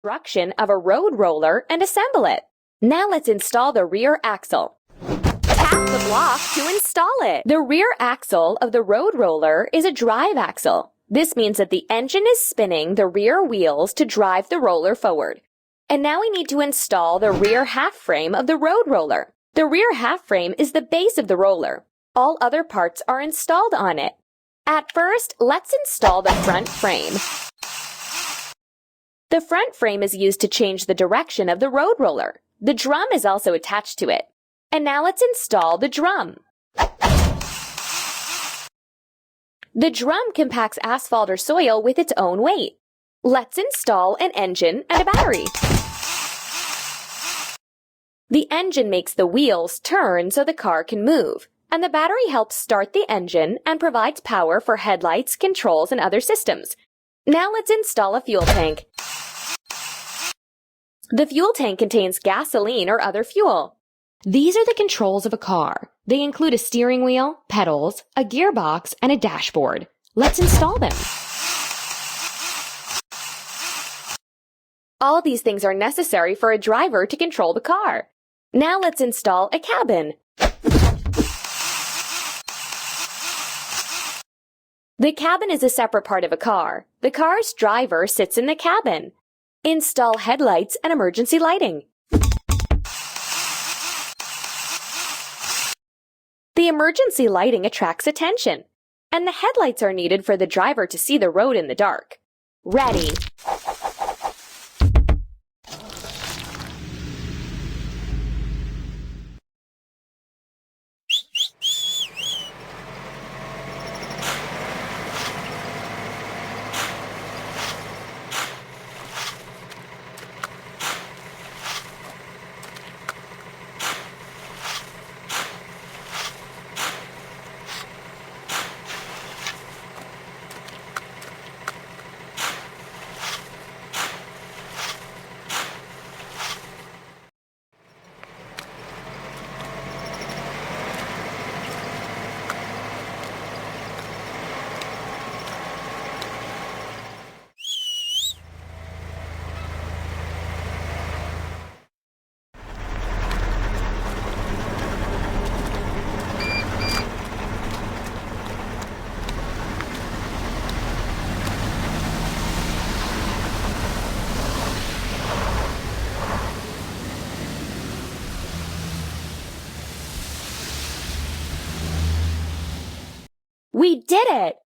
construction of a road roller and assemble it. Now let's install the rear axle. Tap the block to install it. The rear axle of the road roller is a drive axle. This means that the engine is spinning the rear wheels to drive the roller forward. And now we need to install the rear half frame of the road roller. The rear half frame is the base of the roller. All other parts are installed on it. At first, let's install the front frame. The front frame is used to change the direction of the road roller. The drum is also attached to it. And now let's install the drum. The drum compacts asphalt or soil with its own weight. Let's install an engine and a battery. The engine makes the wheels turn so the car can move, and the battery helps start the engine and provides power for headlights, controls, and other systems. Now let's install a fuel tank. The fuel tank contains gasoline or other fuel. These are the controls of a car. They include a steering wheel, pedals, a gearbox, and a dashboard. Let's install them. All these things are necessary for a driver to control the car. Now let's install a cabin. The cabin is a separate part of a car. The car's driver sits in the cabin. Install headlights and emergency lighting. The emergency lighting attracts attention, and the headlights are needed for the driver to see the road in the dark. Ready. We did it!